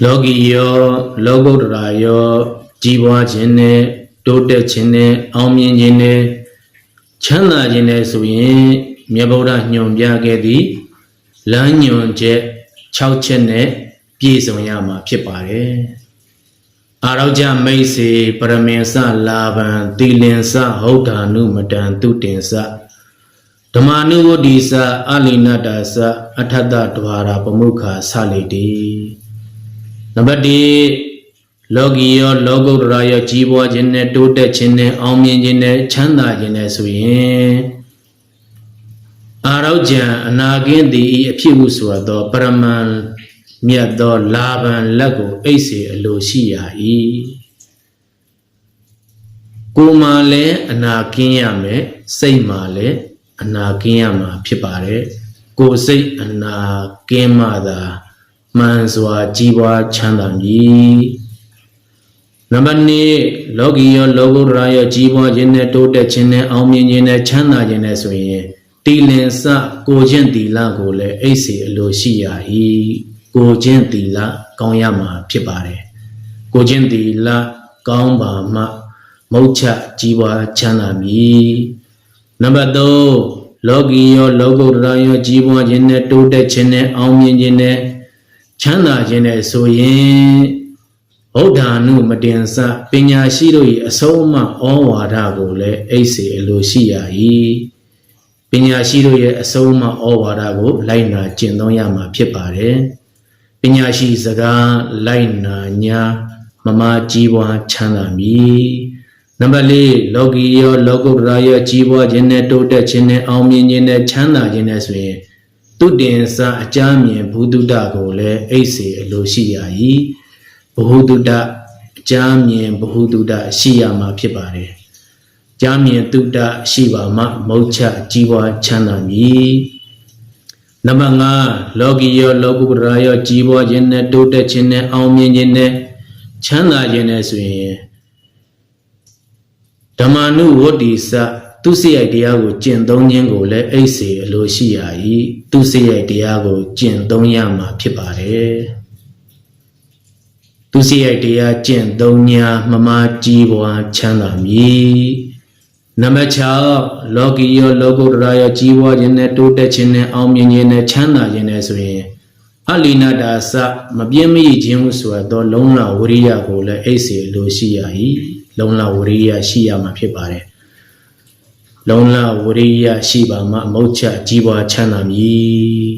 လောကီယောလောကုတ္တရာယောကြီးပွားခြင်းနဲ့တိုးတက်ခြင်းနဲ့အောင်မြင်ခြင်းနဲ့ချမ်းသာခြင်းနဲ့ဆိုရင်မြတ်ဗုဒ္ဓညွှန်ပြခဲ့သည့်လမ်းညွှန်ချက်6ချက်နဲ့ပြည့်စုံရမှာဖြစ်ပါတယ်။အာရောကြမိတ်စေပရမေသလာဗံသီလင်္စဟုတ်တာနုမတံသူတင်္စဓမ္မာနုဝတ္တိစအလိနတ္တစအထတ္တဒွါရပမုခာဆလိတိနံပါတ်1လောကီယောလောကုတ္တရာယောကြီးပွားခြင်းနဲ့တိုးတက်ခြင်းနဲ့အောင်မြင်ခြင်းနဲ့ချမ်းသာခြင်းနဲ့ဆိုရင်အာရောကြံအနာကင်းသည်အဖြစ်ဟုဆိုသောပရမန်မြတ်သောလာဗံလက်ကိုအိတ်စေအလိုရှိရာ၏ကိုယ်မှလည်းအနာကင်းရမယ်စိတ်မှလည်းအနာကင်းရမှာဖြစ်ပါတယ်ကိုယ်စိတ်အနာကင်းမှသာမှန်စွာကြီးပွားချမ်းသာမည်နံပါတ်2လောကီယောလောကုတ္တရာယောကြီးပွားခြင်းနဲ့တိုးတက်ခြင်းနဲ့အောင်မြင်ခြင်းနဲ့ချမ်းသာခြင်းနဲ့ဆိုရင်တီလင်္စကိုခြင်းတီလကိုလည်းအိတ်စေအလိုရှိရာ၏ကိုခြင်းတီလကောင်းရမှာဖြစ်ပါတယ်ကိုခြင်းတီလကောင်းပါမှမုတ်ချကြီးပွားချမ်းသာမည်နံပါတ်3လောကီယောလောကုတ္တရာယောကြီးပွားခြင်းနဲ့တိုးတက်ခြင်းနဲ့အောင်မြင်ခြင်းနဲ့ချမ်းသာခြင်းနဲ့ဆိုရင်ဗုဒ္ဓ ानु မတင်စပညာရှိတို့၏အဆုံးအမဩဝါဒကိုလည်းအိတ်စေအလိုရှိရာ၏ပညာရှိတို့ရဲ့အဆုံးအမဩဝါဒကိုလိုက်နာကျင့်သုံးရမှာဖြစ်ပါတယ်ပညာရှိစကားလိုက်နာညာမမကြီးပွားချမ်းသာမည်နံပါတ်4လောကီယောလောကုတ္တရာယောကြီးပွားခြင်းနဲ့တိုးတက်ခြင်းနဲ့အောင်မြင်ခြင်းနဲ့ချမ်းသာခြင်းနဲ့ဆိုရင်သူတင်္စအကြမ်းမြင်ဘုဒ္ဓကိုလည်းအိတ်စေအလိုရှိရာ၏ဘဟုတုတအကြမ်းမြင်ဘဟုတုတရှိရမှာဖြစ်ပါတယ်။ကြမ်းမြင်တုတရှိပါမှမုတ်ချကြီးပွားချမ်းသာမည်။နံပါတ်5လောကီယောလောကုတ္တရာယောကြီးပွားခြင်းနဲ့တိုးတက်ခြင်းနဲ့အောင်မြင်ခြင်းနဲ့ချမ်းသာခြင်းနဲ့ဆိုရင်ဓမ္မာနုဝတ္တိစသူစိရိုက်တရားကိုကျင့်သုံးခြင်းကိုလည်းအိတ်စေအလိုရှိရာ၏သူစိရိုက်တရားကိုကျင့်သုံးရမှာဖြစ်ပါတယ်။သူစိရိုက်တရားကျင့်သုံးညာမမကြီးပွားချမ်းသာမည်နံပါတ်6လောကီယောလောကုတ္တရာယောကြီးပွားခြင်းနဲ့တိုးတက်ခြင်းနဲ့အောင်မြင်ခြင်းနဲ့ချမ်းသာခြင်းနဲ့ဆိုရင်အလိနတ္တာစမပြင်းမိခြင်းဟုဆိုသောလုံလဝရိယကိုလည်းအိတ်စေလိုရှိရ၏လုံလဝရိယရှိရမှာဖြစ်ပါတယ်လုံလဝရိယရှိပါမှမုတ်ချကြီးပွားချမ်းသာမည်